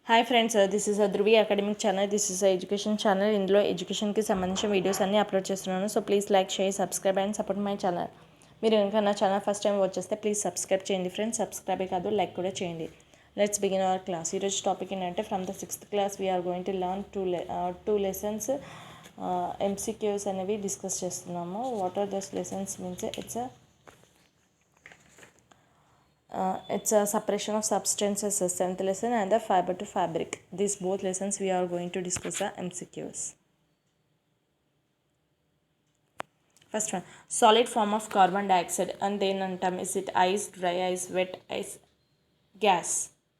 Hi friends, this is Dhruvi academic channel. This is education channel. ఇందులో ఎడ్యుకేషన్కి సంబంధించిన videos అన్నీ అప్లోడ్ చేస్తున్నాను. So please like, share, subscribe and support my channel. మీరు కనుక నా ఛానల్ ఫస్ట్ టైం వచ్చేస్తే ప్లీజ్ సబ్స్క్రైబ్ చేయండి ఫ్రెండ్స్. సబ్స్క్రైబే కాదు, లైక్ కూడా చేయండి. Let's begin our class. ఈరోజు టాపిక్ ఏంటంటే from the 6th class we are going to learn two lessons. MCQs అనేవి డిస్కస్ చేస్తున్నాము. What are those lessons means it's a separation of substances, 7th lesson, and the fiber to fabric. These both lessons we are going to discuss the MCQs. First one, solid form of carbon dioxide, and then antam, is it ice, dry ice, wet ice, gas?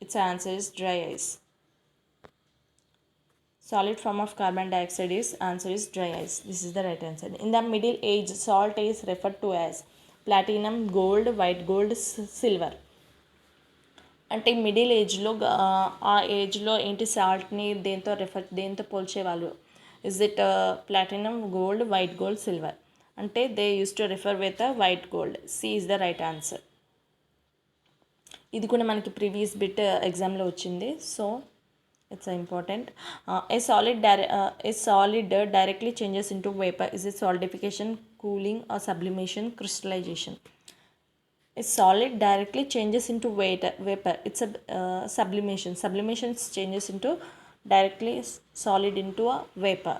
Its answer is dry ice. Solid form of carbon dioxide is answer is dry ice. This is the right answer. In the Middle Age, salt is referred to as platinum, gold, white gold, silver. అంటే middle ఏజ్లో ఆ ఏజ్లో ఏంటి సాల్ట్ని దేంతో పోల్చేవాళ్ళు? Is it platinum, gold, white gold, silver? అంటే they use to refer with white gold. C is the right answer. ఇది కూడా మనకి ప్రీవియస్ బిట్ ఎగ్జామ్లో వచ్చింది. So it's important. A solid directly changes into vapour. Is it solidification, cooling or sublimation, crystallization? A solid directly changes into vapor. It's a sublimation. Sublimation changes into directly solid into a vapor.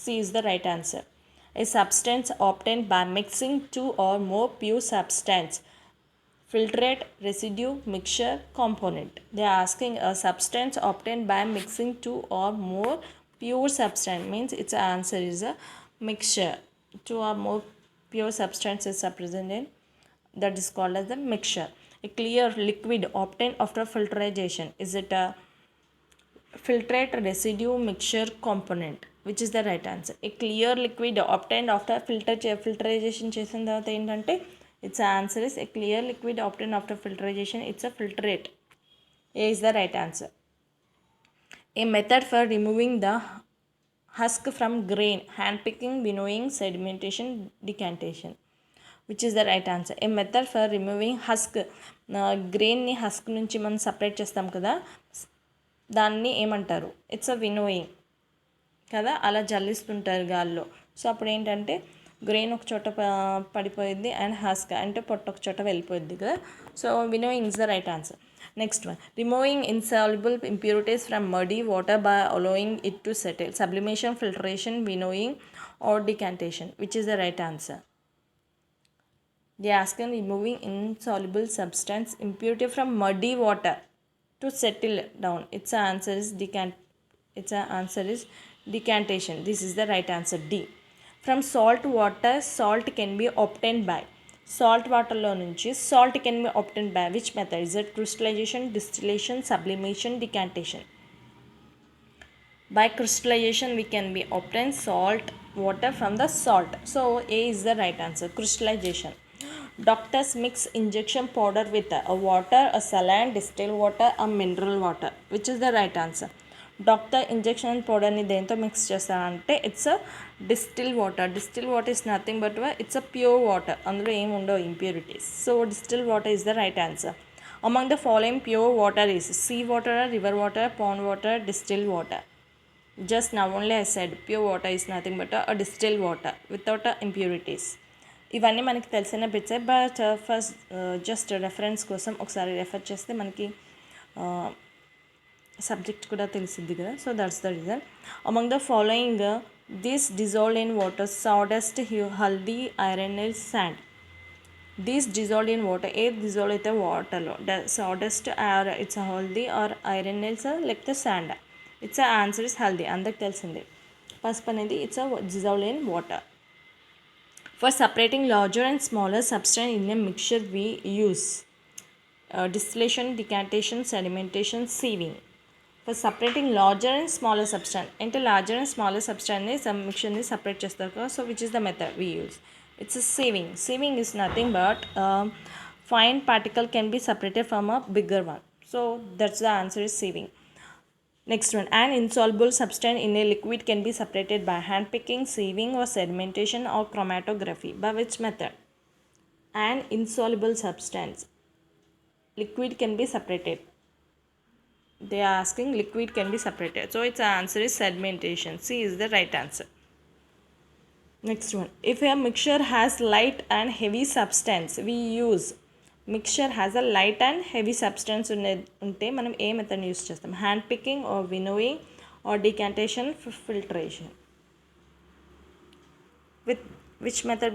C is the right answer. A substance obtained by mixing two or more pure substance. Filtrate, residue, mixture, component. They are asking a substance obtained by mixing two or more pure substance. Means its answer is a mixture. Two or more pure substances are present in, that is called as the mixture. A clear liquid obtained after filtration. Is it a filtrate, residue, mixture, component? Which is the right answer? A clear liquid obtained after filtration చేసిన తర్వాత ఏంటంటే its answer is a clear liquid obtained after filtration. It's a filtrate. A is the right answer. A method for removing the husk from grain: hand picking, winnowing, sedimentation, decantation. Which is the right answer? A method for removing husk. గ్రెయిన్ని husk నుంచి మనం separate చేస్తాం కదా, దాన్ని ఏమంటారు? It's a winnowing కదా, అలా జల్లిస్తుంటారు గాల్లో. సో అప్పుడు ఏంటంటే గ్రెయిన్ ఒక చోట పడిపోయింది అండ్ హస్క్ అంటే పొట్ట ఒక చోట వెళ్ళిపోయింది కదా. So winnowing is the right answer. Next one, removing insoluble impurities from muddy water by allowing it to settle. Sublimation, filtration, winnowing or decantation? Which is the right answer? They ask in removing insoluble substance impurity from muddy water to settle down. Its answer is decantation. This is the right answer, D. From salt water, salt can be obtained by. Salt water lo nunchi salt can be obtained by which method? Is it crystallization, distillation, sublimation, decantation? By crystallization we can be obtain salt water from the salt. So A is the right answer, crystallization. Doctors mix injection powder with a water, a saline, distilled water, a mineral water. Which is the right answer? Doctor injection పౌడర్ని దేంతో mix చేస్తారంటే it's a distill water. Distill water is nothing but it's a pure water. అందులో ఏమి ఉండవు impurities. So distill water is the right answer. Among the following pure water is sea water, river water, pond water, distill water. Just now only I said pure water is nothing but a distilled water without impurities. ఇవన్నీ మనకి తెలిసిన బిట్సే, but first just reference కోసం ఒకసారి refer చేస్తే మనకి subject కూడా తెలిసిద్ది కదా. So that's the reason. Among the following this dissolved in water: sawdust, haldi, iron nails, sand. These dissolved in water. ఏది డిజాల్వ్ అయితే వాటర్లో? Sawdust or it's haldi or iron nails లేకపోతే sand? It's answer is haldi. అందరికి తెలిసిందే, పసుపు అనేది it's dissolved in water. For separating larger and smaller substance in a mixture we use distillation, decantation, sedimentation, sieving. For separating larger and smaller substance, ante larger and smaller substance ni some mixture ni separate chestaru kada. So which is the method we use? It's a sieving. Sieving is nothing but fine particle can be separated from a bigger one. So that's the answer is sieving. Next one, an insoluble substance in a liquid can be separated by hand picking, sieving or sedimentation or chromatography. By which method? An insoluble substance liquid can be separated they are asking liquid can be separated. So its answer is sedimentation. C is the right answer. Next one. If a mixture has light and heavy substance, we use mixture has a light and heavy substance ఉంటే మనం ఏ method use చేస్తాం? Hand picking or winnowing or decantation filtration. With which method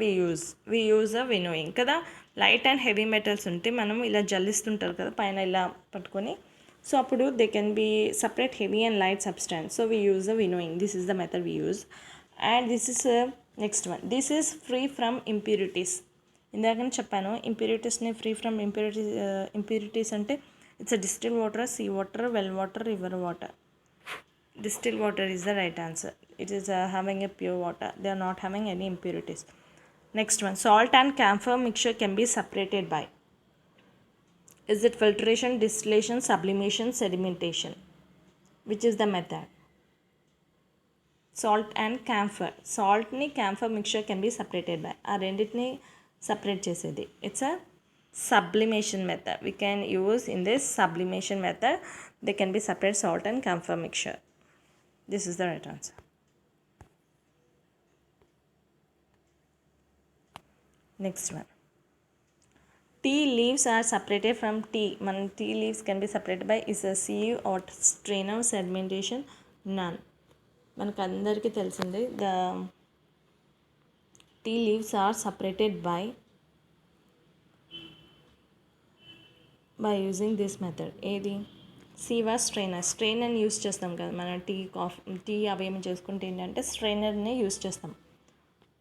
we use a winnowing కదా. Light and heavy metals ఉంటే మనం ఇలా జల్లిస్తుంటారు కదా పైన ఇలా పట్టుకొని, సో అప్పుడు they can be separate heavy and light substance. So we use a winnowing. This is the method we use. And this is next one. This is free from impurities. ఇందాకనే చెప్పాను ఇంప్యూరిటీస్ని ఫ్రీ ఫ్రమ్ ఇంప్యూరిటీస్ అంటే it's a distill water, sea water, well water, river water. Distilled water is the right answer. It is having a pure water. They are not having any impurities. Next one. Salt and camphor mixture can be separated by. Is it filtration, distillation, sublimation, sedimentation? Which is the method? Salt and camphor. Salt ni camphor mixture can be separated by. ఆ రెండింటిని separate చేసేది. It's a sublimation method. We can use in this sublimation method. They can be separate salt and camphor mixture. This is the right answer. Next one. Tea leaves are separated from tea. Tea leaves can be separated by is a sieve or strainer, sedimentation, none. మనకు అందరికీ తెలిసింది the tea leaves are separated by using this method. ఏది? సీవా స్ట్రైనర్ని use చేస్తాం కదా మన tea అవి ఏమి చేసుకుంటే ఏంటంటే స్ట్రైనర్ని యూస్ చేస్తాం.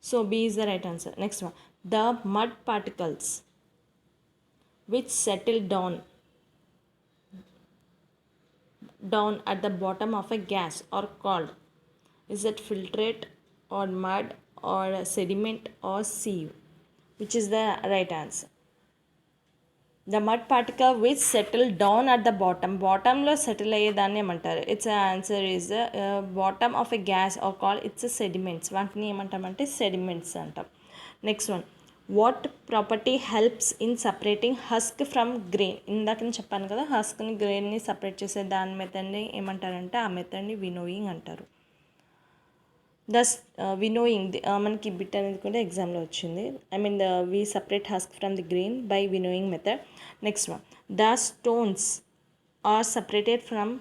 So B is the right answer. Next one. The mud particles which settle down at the bottom of a gas are called. Is it filtrate or mud or sediment or sieve? Which is the right answer? The mud particle which settle down at the bottomలో settle అయ్యేదాన్ని ఏమంటారు? It's answer is bottom of a gas or call it's sediments. వాటిని ఏమంటామంటే sediments అంటాం. Next one. What property helps in separating husk from grain? ఇందాక నేను చెప్పాను కదా హస్క్ని గ్రెయిన్ని సపరేట్ చేసే దాని మెథడ్ని ఏమంటారంటే ఆ మెథడ్ని వినోయింగ్ అంటారు. దస్ వినోయింగ్ మనకి బిట్ అనేది కూడా ఎగ్జామ్లో వచ్చింది. We separate husk from the grain by winnowing method. Next one. The stones are separated from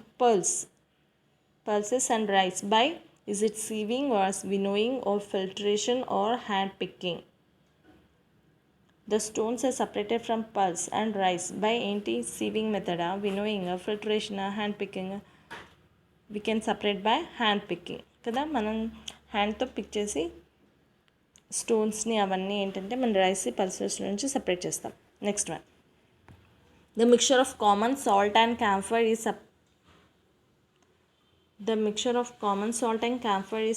pulses and rice by is it sieving or winnowing or filtration or hand picking? The stones are separated from pulse and rice by ఏంటి? sieving method, winnowing, filtration, hand picking. We can separate by hand picking కదా. మనం హ్యాండ్తో pick చేసి స్టోన్స్ని అవన్నీ ఏంటంటే మన rice pulses నుంచి separate చేస్తాం. Next one. The mixture of common salt and camphor is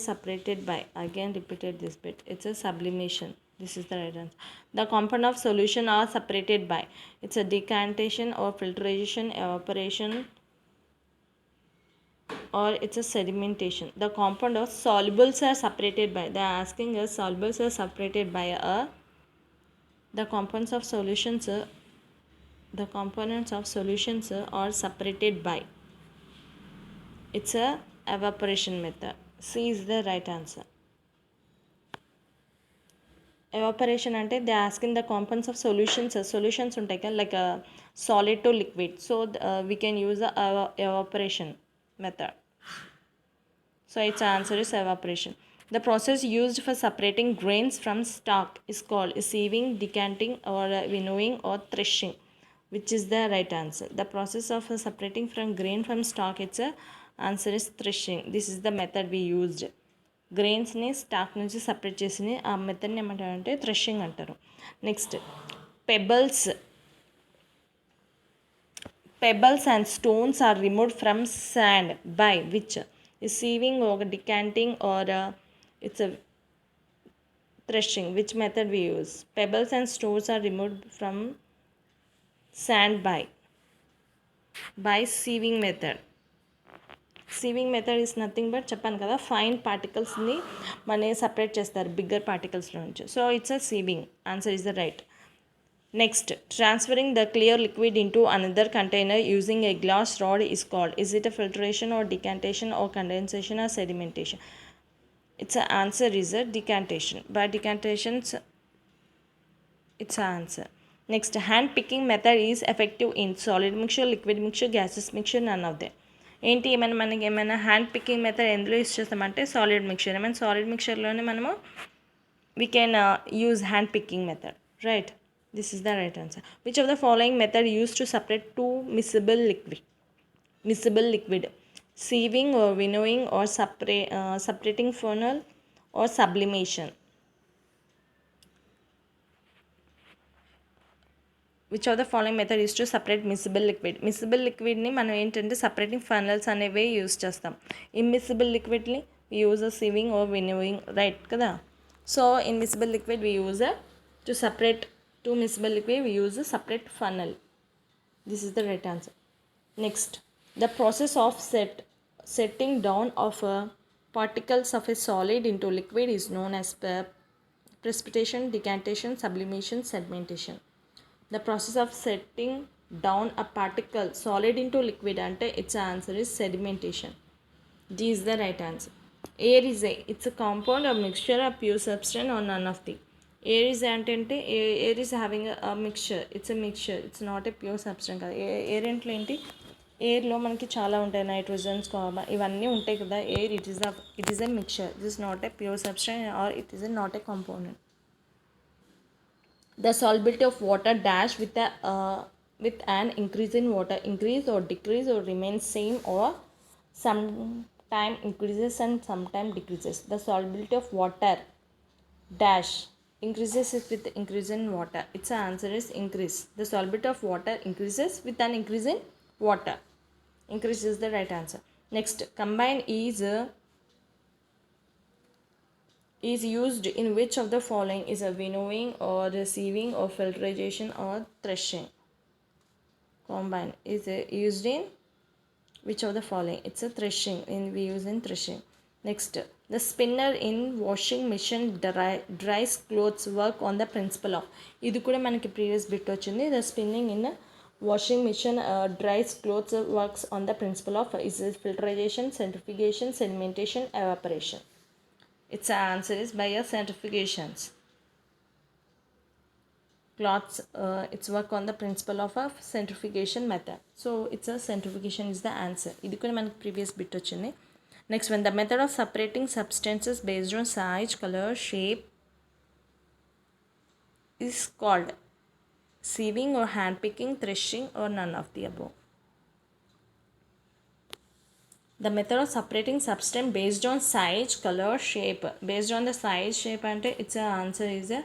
separated by, again repeated this bit, it's a sublimation. This is the right answer. The compound of solution are separated by, it's a decantation or filtration, evaporation, or it's a sedimentation. The compound of solubles are separated by, they are asking us solubles are separated by the components of solutions are separated by, it's a evaporation method. C is the right answer. Evaporation అంటే they asking the compounds of solutions ఉంటాయి కదా like solid to liquid. So we can use the evaporation method. So its answer is evaporation. The process used for separating grains from stalk is called sieving, decanting, or winnowing, or threshing. Which is the right answer? The process of separating from grain from stalk, its answer is threshing. This is the method we used. గ్రెయిన్స్ని stalk నుంచి separate చేసి ఆ మెథడ్ని ఏమంటారంటే threshing అంటారు. Next. Pebbles and stones are removed from sand by which? sieving or decanting or it's a threshing. Which method we use? Pebbles and stones are removed from sand by sieving method. Sieving method is nothing but చెప్పాను కదా fine పార్టికల్స్ని మన separate చేస్తారు bigger పార్టికల్స్లో నుంచి. So it's a sieving. Answer is the right. Next, transferring the clear liquid into another container using a glass rod is called. Is it a filtration or decantation or condensation or sedimentation? Its answer is a decantation. By decantation, it's an answer. Next, hand picking method is effective in solid mixture, liquid mixture, gaseous mixture, none of them. ఏంటి ఏమైనా మనకి ఏమైనా hand picking method ఎందులో use చేస్తామంటే solid mixture. ఏమైనా solid మిక్చర్లోనే మనము we can use hand picking method, right? This is the right answer. Which of the following method used to separate two miscible liquid? Sieving or winnowing or separating funnel or sublimation? Which of the following method is to separate miscible liquidని మనం ఏంటంటే separating funnels అనేవి use చేస్తాం. Immiscible లిక్విడ్ని use sieving or winnowing, right కదా. So immiscible liquid we use to separate two miscible liquid we use a separate funnel. This is the right answer. Next, the process of setting down of particles of a solid into liquid is known as precipitation, decantation, sublimation, sedimentation. The process of setting down a particle solid into liquid ante its answer is sedimentation. D is the right answer. Air is it's a compound or mixture of pure substance or none of the. Air is ante air is having a mixture. It's a mixture. It's not a pure substance. Air అంటే ఏంటి, ఎయిర్లో మనకి చాలా ఉంటాయి, nitrogens carbon ఇవన్నీ ఉంటాయి కదా. Air it is a mixture. This is not a pure substance or it is not a component. The solubility of water dash with an increase in water increase or decrease or remains same or sometime increases and sometime decreases. The solubility of water dash increases with increase in water. Its answer is increase. The solubility of water increases with an increase in water. Increase is the right answer. Next, combine is used in which of the following? Is a winnowing or sieving or filtration or threshing? Combine is used in which of the following? It's a threshing. We use in threshing. Next, the spinner in washing machine dries clothes work on the principle of. ఇది కూడా మనకి previous bit వచ్చింది. The spinning in washing machine dries clothes works on the principle of. Is it filtration, centrifugation, sedimentation, evaporation? Its answer is by a centrifugations. Cloths its work on the principle of a centrifugation method. So it's a centrifugation is the answer. ఇది కూడా మనకి previous bit వచ్చింది. Next, when the method of separating substances based on size, color, shape is called sieving or hand picking, threshing or none of the above. The method of separating substance based on size, color, shape. Based on the size, shape ante its answer is a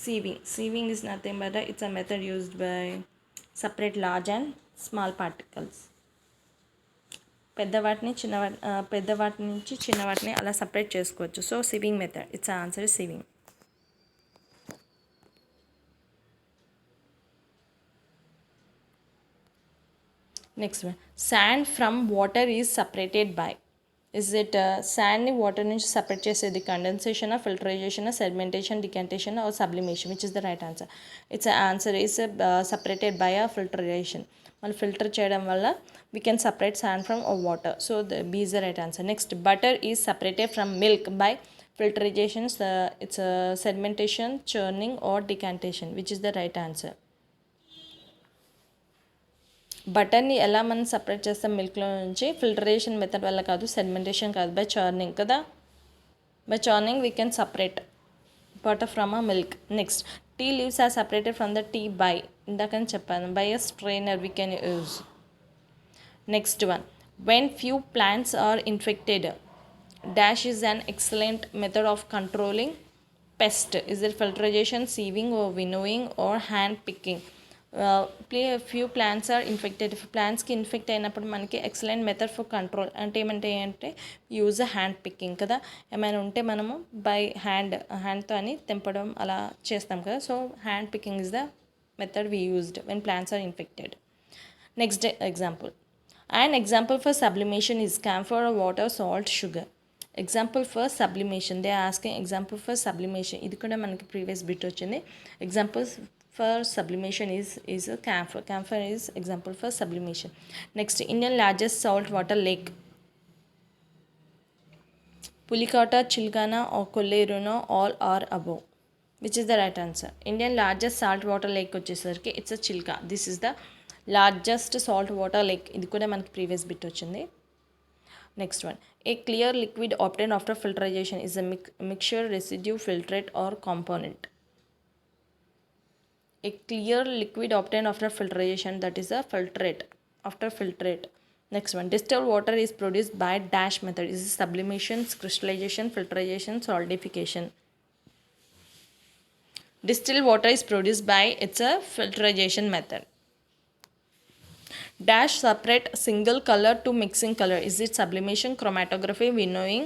sieving. Sieving is nothing but it's a method used by separate large and small particles. పెద్దవాటిని పెద్దవాటి నుంచి చిన్నవాటిని అలా separate చేసుకోవచ్చు. So sieving method it's answer sieving. Next one, sand from water is separated by. Is it శాండ్ని water నుంచి separate చేసేది condensation, filterization, sedimentation, decantation or sublimation? Which is the right answer? It's answer is separated by a filterization. మనం filter చేయడం వల్ల we can separate sand from water. So the B is the right answer. Next, butter is separated from milk by filtration, it's sedimentation, churning or decantation. Which is the right answer? బటర్ని ఎలా మనం separate చేస్తాం మిల్క్లో నుంచి? Filtration method వల్ల కాదు, sedimentation కాదు, by churning కదా. By churning we can separate butter from a milk. Next, tea leaves are separated from the tea by, ఇందాకని చెప్పాను, by a strainer we can use. Next one, when few plants are infected, dash is an excellent method of controlling pest. Is it filtration, sieving or winnowing or hand picking? Few plants are infected. ప్లాంట్స్కి infect అయినప్పుడు మనకి excellent method for control అంటే ఏమంటే use hand picking కదా. ఏమైనా ఉంటే మనము by హ్యాండ్తో అని తెంపడం అలా చేస్తాం కదా. So hand picking is the method we used when plants are infected. Next example, an example for sublimation is camphor, water, salt, sugar. Example for sublimation, they are asking example for sublimation. ఇది కూడా మనకి previous bit వచ్చింది. Examples for sublimation is a camphor. Camphor is example for sublimation. Next, Indian largest saltwater lake. Pulikota, Chilgana or Kolleruna, all are above. Which is the right answer? Indian largest saltwater lake వచ్చేసరికి it's a Chilka. This is the largest saltwater lake. ఇది కూడా మనకి previous bit వచ్చింది. Next one. A clear liquid obtained after filtration is a mixture, residue, filtrate or component. A clear liquid obtained after filtration, that is a filtrate. After filtrate. Next one. Distilled water is produced by dash method. Is sublimation, crystallization, filtration, solidification. Distilled water is produced by it's a filtration method. Dash separate single color to mixing color. Is it sublimation, chromatography, winnowing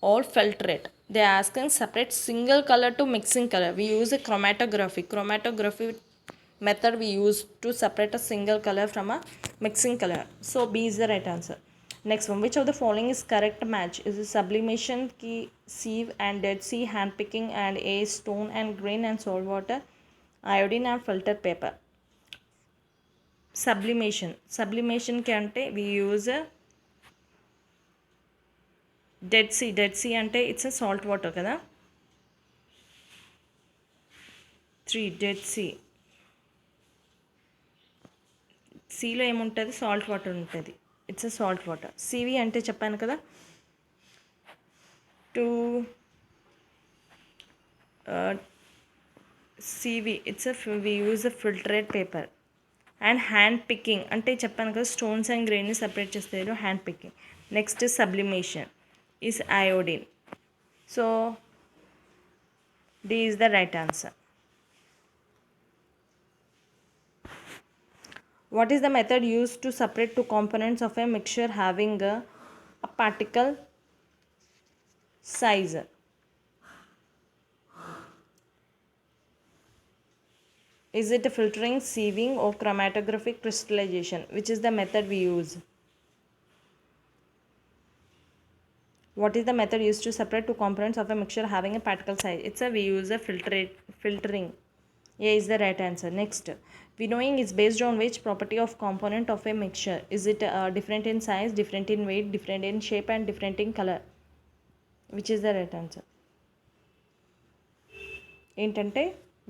or filtrate? They are asking separate single color to mixing color. We use a chromatography. Chromatography method we use to separate a single color from a mixing color. So B is the right answer. Next one. Which of the following is correct match? Is it sublimation, key, sieve and dead sea, hand picking and A, stone and grain and salt water, iodine and filter paper? Sublimation ki ante we use a dead sea ante it's a salt water kada. 3 dead sea సీలో ఏముంటుంది salt water ఉంటుంది it's a salt water sieve అంటే చెప్పాను కదా to sieve it's we use a filtrate paper and hand picking అంటే చెప్పాను కదా stones and గ్రెయిన్ని సపరేట్ చేస్తారు hand picking next sublimation is iodine so D is the right answer. What is the method used to separate two components of a mixture having a particle size? Is it filtering, sieving or chromatographic crystallization? Which is the method we use? What is the method used to separate two components of a mixture having a particle size? We use a filtering. A is the right answer. Next, winnowing is based on which property of component of a mixture? Is it different in size, different in weight, different in shape and different in color? Which is the right answer? ఏంటంటే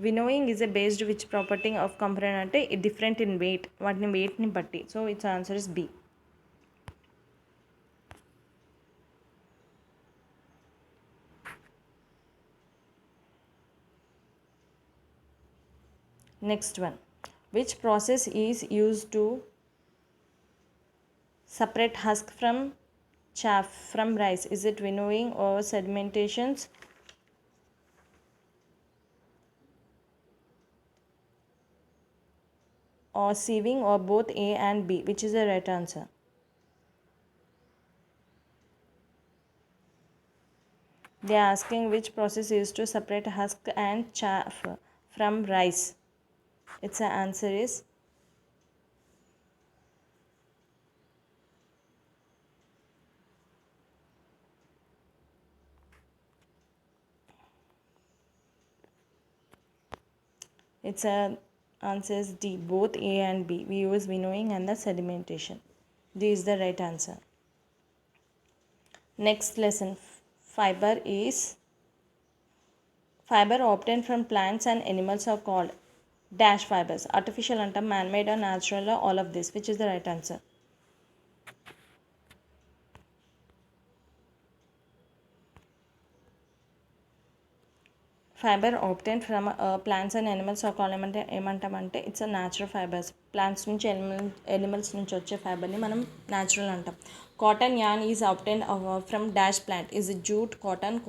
winnowing is a based which property of component అంటే different in weight, వాటిని వెయిట్ని బట్టి. So it's answer is B. Next one. Which process is used to separate husk from chaff from rice? Is it winnowing or sedimentations? Or sieving or both A and B? Which is the right answer? They are asking which process is used to separate husk and chaff from rice. Its answer is answer is D, both A and B. We use winnowing and the sedimentation. D is the right answer. Next lesson. Fiber obtained from plants and animals are called dash fibers. Artificial anta, man-made or natural or all of this. Which is the right answer? Fiber obtained from plants and animals are called ఏమంటామంటే it's a natural fibers. Plants నుంచి animals నుంచి వచ్చే ఫైబర్ని మనం natural అంటాం. Cotton yarn is obtained from dash plant. Is it jute, cotton,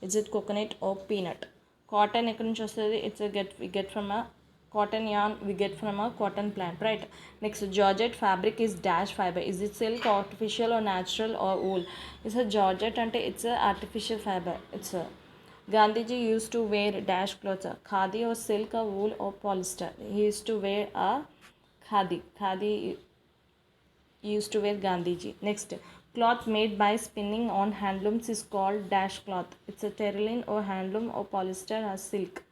is it coconut or peanut? Cotton ఎక్కడి నుంచి వస్తుంది? we get from a cotton yarn, we get from a cotton plant, right? Next, georgette fabric is dash fiber. Is it silk, artificial or natural or wool? It's a georgette ante it's a artificial fiber. It's a Gandhiji used to wear dash clothes, khadi or silk or wool or polyester. He used to wear a khadi used to wear Gandhiji. Next, cloth made by spinning on handlooms is called dash cloth. It's a terraline or handloom or polyester or silk.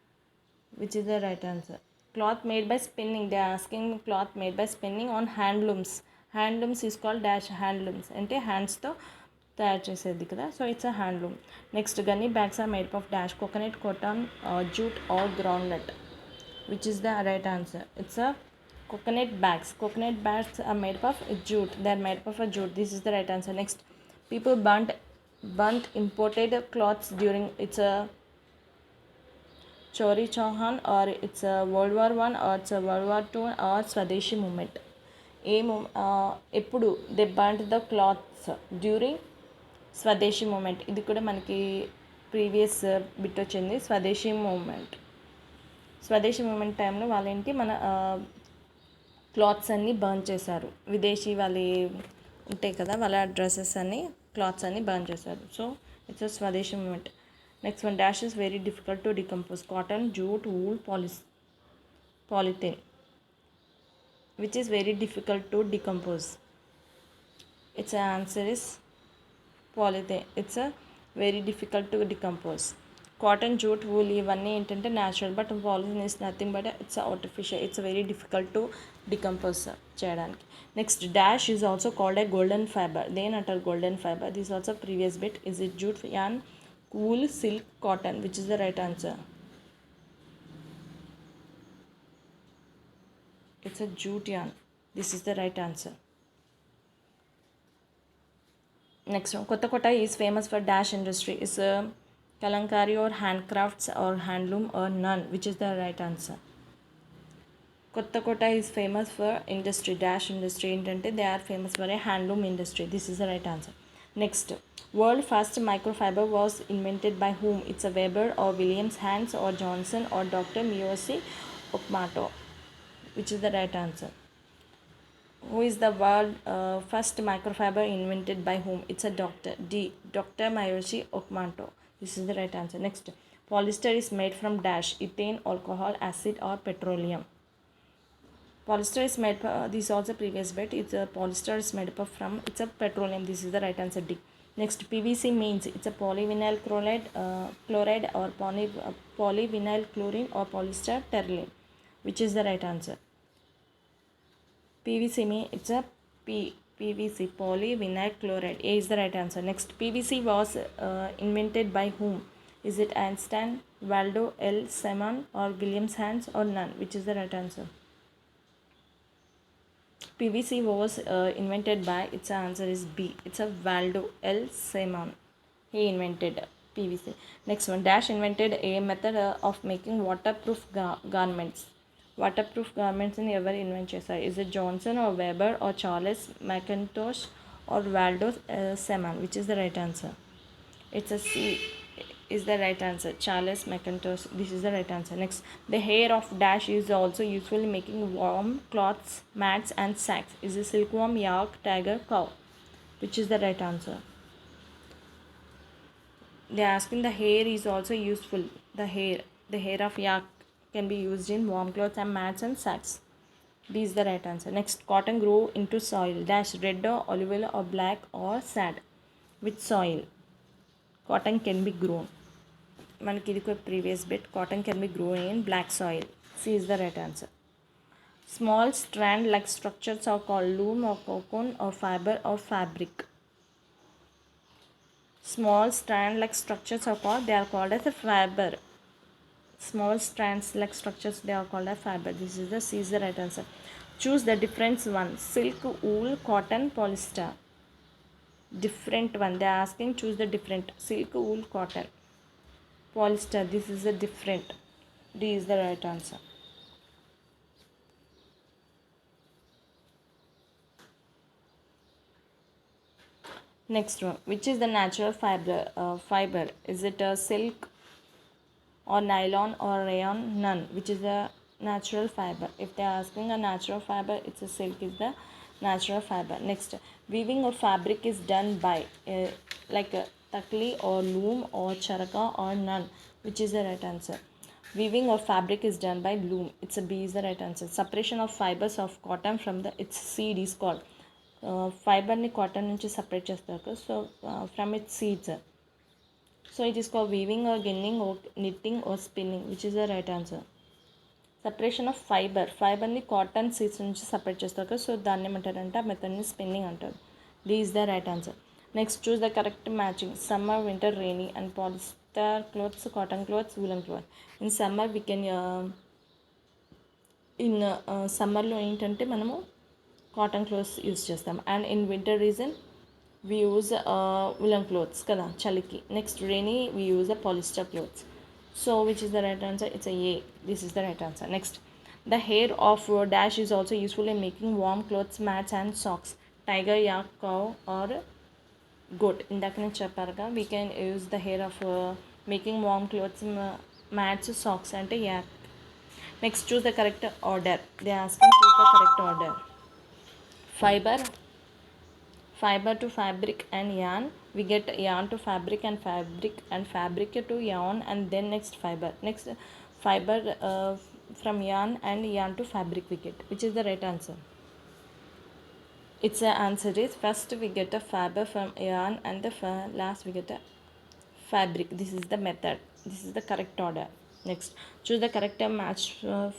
Which is the right answer? cloth made by spinning. They are asking cloth made by spinning on handlooms. Handlooms is called dash handlooms అంటే హ్యాండ్స్తో తయారు చేసేది కదా, so it's a handloom. Next gunny bags are made of dash coconut, cotton, jute or groundnut, which is the right answer. It's a coconut bags. Coconut bags are made of jute. They are made of a jute. This is the right answer. Next, people burnt imported cloths during it's a Chori Chauhan, or it's a World War One, or it's a World War Two, or Swadeshi movement. ఎప్పుడు they బర్nt the clothes during స్వదేశీ moment. ఇది కూడా మనకి previous bit వచ్చింది. స్వదేశీ moment టైంలో వాళ్ళేంటి మన క్లాత్స్ అన్నీ బర్న్ చేశారు. విదేశీ వాళ్ళు ఉంటాయి కదా, వాళ్ళ డ్రెస్సెస్ అన్ని క్లాత్స్ అన్ని బర్న్ చేశారు. So it's a Swadeshi movement. Next one, dash is very difficult to decompose. Cotton, jute, wool, polythene. Which is very difficult to decompose? Its answer is polythene. It's a very difficult to decompose. Cotton, jute, wool ఇవన్నీ ఏంటంటే natural, but polythene is nothing but it's artificial. It's very difficult to decompose చేయడానికి. Next, dash is also called a golden fibre. దేనంటారు golden fibre? This also previous bit. Is it jute, an, wool, silk, cotton? Which is the right answer? It's a jute yarn. This is the right answer. Next one, Kotakota is famous for dash industry. Is kalankari or handcrafts or handloom or none? Which is the right answer? Kotakota is famous for industry, dash industry ఏంటంటే they are famous for a handloom industry. This is the right answer. Next, world first microfiber was invented by whom? It's a Weber or Williams, Hans or Johnson or Dr. Miyoshi Okamoto. Which is the right answer? Who is the world first microfiber invented by whom? It's a doctor. D. Dr. Miyoshi Okamoto. This is the right answer. Next, polyester is made from dash, ethane, alcohol, acid or petroleum. Polyester is made, this is also previous bit. It's a polyester is made up from, it's a petroleum. This is the right answer, D. Next, PVC means it's a polyvinyl chloride or polyvinyl chlorine or polyester terylene. Which is the right answer? PVC means it's a PVC, polyvinyl chloride. A is the right answer. Next, PVC was invented by whom? Is it Einstein, Waldo L. Simon or Williams, Hans or none? Which is the right answer? PVC was invented by, its answer is B. It's a Waldo L. Simon. He invented PVC. Next one, dash invented a method of making waterproof garments. Waterproof garments in ever invent చేశారు? Is it Johnson or Weber or Charles McIntosh or Waldo Simon? Which is the right answer? It's a C is the right answer. Charles McIntosh. This is the right answer. Next, the hair of dash is also useful in making warm cloths, mats and sacks. Is it silkworm, yak, tiger, cow? Which is the right answer? They are asking the hair is also useful. The hair of yak can be used in warm clothes and mats and sacks. B is the right answer. Next, cotton grow into soil. Dash red or olive or black or sand. Which soil cotton can be grown? మనకి ఇది ఒక previous bit. Cotton can be grow in black soil. C is the right answer. Small strand like structures are called loom or cocoon or fiber or fabric. Small strand like structures are called, they are called as a fiber. Small strands like structures, they are called as fiber. This is the C is the right answer. Choose the different one. Silk, wool, cotton, polyester. Different one. They are asking choose the different. Silk, wool, cotton, polyester. This is a different. D is the right answer. Next one, which is the natural fiber? Is it a silk or nylon or rayon? None. Which is the natural fiber? If they are asking a natural fiber, it's a silk is the natural fiber. Next, weaving of fabric is done by like a takli or loom or charaka or none. Which is the right answer? Weaving of fabric is done by loom. It's a B is the right answer. Separation of fibers of cotton from the its seed is called. ఫైబర్ని cotton నుంచి separate చేస్తారు. So from it seeds. So it is called weaving or ginning or knitting or spinning. Which is the right answer? Separation of ఫైబర్ని cotton seeds నుంచి separate చేస్తారు కదా, so దాన్ని ఏమంటారంటే ఆ మెథడ్ని స్పిన్నింగ్ అంటారు. The is the right answer. Next choose the correct matching. Summer, winter, rainy and polyester clothes, cotton clothes, woollen cloth. In summer we can సమ్మర్లో ఏంటంటే మనము కాటన్ క్లోత్స్ యూస్ చేస్తాం. And in winter season we use woollen clothes కదా చలికి. Next rainy we use the polyester clothes. So which is the right answer? It's A. This is the right answer. Next the hair of dash is also useful in making warm clothes, mats and socks. Tiger, yak, cow or goat. ఇందాక నేను చెప్పారుగా we can use the hair of making warm clothes, mats, socks అంటే యాక్. Next choose the correct order. They asking choose the correct order. Fiber to fabric and yarn, we get yarn to fabric and fabric to yarn, and then next fiber from yarn and yarn to fabric we get. Which is the right answer? Its answer is first we get a fiber from yarn and the last we get a fabric. This is the method. This is the correct order. Next, choose the correct match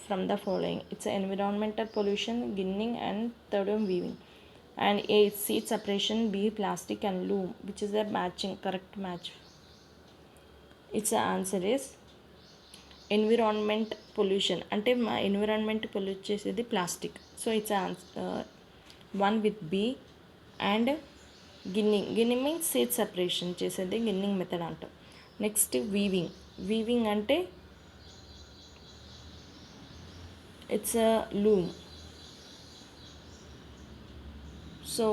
from the following. It's environmental pollution, ginning, and third one weaving. And A, seed separation. B, plastic and loom. Which is the matching correct match? Its answer is environment pollution. అంటే మా environment pollute చేసేది plastic. So it's one with B. And ginning means seed separation చేసేది ginning method అంటాం. Next weaving అంటే it's loom. So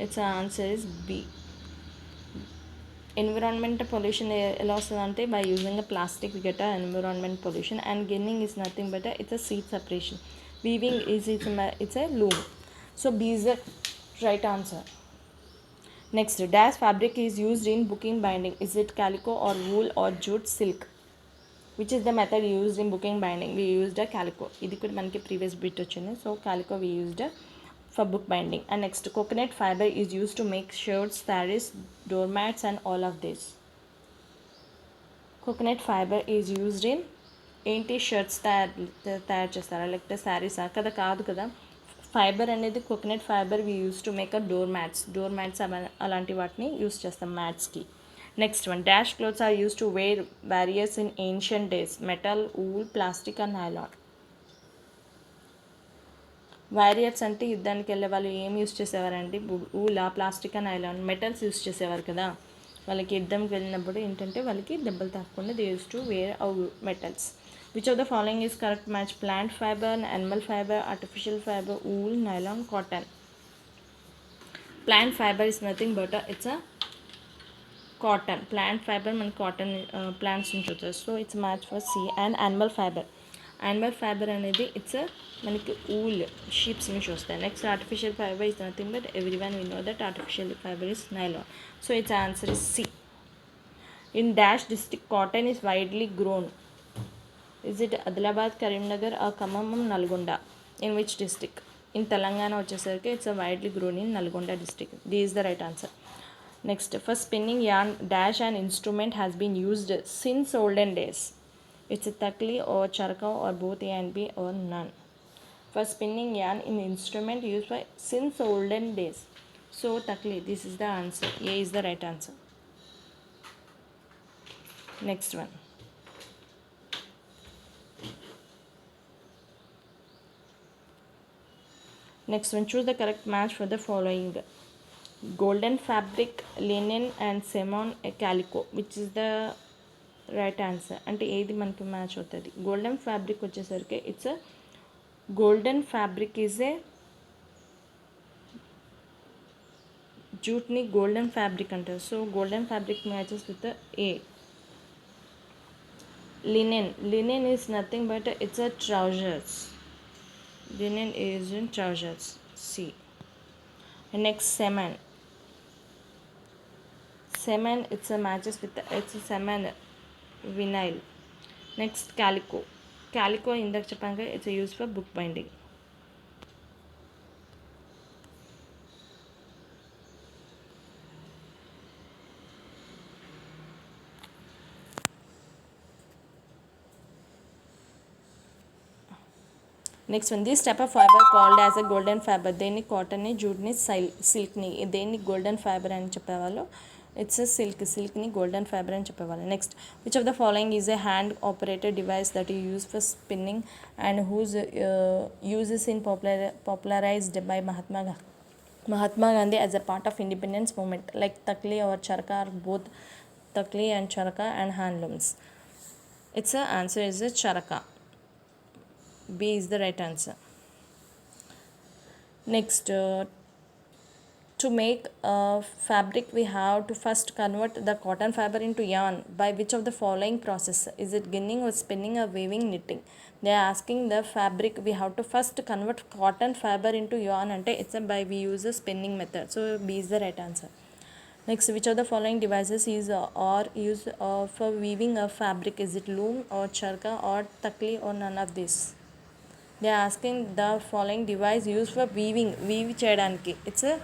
it's answer is B. Environment pollution ఎలా వస్తుంది అంటే by using a plastic we get a environment pollution. And ginning is nothing but it's a seed separation. Weaving is it's a loom. So B is the right answer. Next, dash fabric is used in booking binding. Is it calico or wool or jute silk? Which is the method used in booking binding? We used a calico. ఇది కూడా మనకి previous bit వచ్చింది. So calico we used for book binding. And next, coconut fiber is used to make shirts, sarees, doormats and all of this. Coconut fiber is used in ఏంటి shirts తయారు చేస్తారా లేకపోతే శారీసా కదా? కాదు కదా. ఫైబర్ అనేది coconut fibre we use to make a door mats అలాంటి వాటిని యూస్ చేస్తాం మ్యాట్స్కి. Next one, dash clothes are use to wear barriers in ancient days. Metal, wool, plastic and nylon. Warriors అంటే యుద్ధానికి వెళ్ళే వాళ్ళు ఏం యూస్ చేసేవారండి? ఊలా, plastic and nylon. Metals use చేసేవారు కదా వాళ్ళకి. యుద్ధంకి వెళ్ళినప్పుడు ఏంటంటే వాళ్ళకి దెబ్బలు తాకకుండా they use to wear metals. Which of the following is correct match? Plant fiber, animal fiber, artificial fiber, wool, nylon, cotton. Plant fiber is nothing but it's a cotton. Plant fiber man cotton plants నుంచి వస్తుంది. So it's match for C. And animal fiber అనేది it's మనకి wool sheeps నుంచి వస్తాయి. Next, artificial fiber is nothing but every one we know that artificial fiber is nylon. So it's answer is C. In dash district cotton is widely grown. Is it Adilabad, Karimnagar or Khammam, Nalgonda? In which district? In Telangana వచ్చేసరికి it's a widely grown in Nalgonda district. This is the right answer. Next, for spinning yarn, dash an instrument has been used since olden days. It's a takli or charka or both A and B or none. For spinning yarn, in instrument used by since olden days. So takli, this is the answer. A is the right answer. Next one. Next one, choose the correct match for the following. Golden fabric, linen and semon calico. Which is the right answer? అంటే ఏది మనకి match అవుతుంది? Golden fabric వచ్చేసరికి it's golden fabric is a జూట్ని golden fabric అంటారు. So golden fabric matches with a. Linen is nothing but it's a trousers. Linen is in trousers. C. And next, semen it's a matches with it's a semen vinyl. Next, calico ఇందాక చెప్పాక it's a use for book binding. Next one this type of fibre called as a golden fibre. దేన్ని కాటన్ని, జూట్ని, సిల్క్ని దేన్ని golden fiber అని చెప్పేవాళ్ళు. It's సిల్క్ని golden fiber అని చెప్పేవాళ్ళు. Next which of the following is a hand operated device that you use for spinning and whose uses in popularized by Mahatma Gandhi as a part of independence movement, like takli or charka are both takli and charka and handlooms. Its answer is a charka. B is the right answer. Next, to make a fabric, we have to first convert the cotton fiber into yarn. By which of the following process? Is it ginning or spinning or weaving, knitting? They are asking the fabric. We have to first convert cotton fiber into yarn, and it's by we use a spinning method. So B is the right answer. Next, which of the following devices is or used for weaving a fabric? Is it loom or charka or takli or none of this? They are asking the following device used for weave cheyadaniki. It's a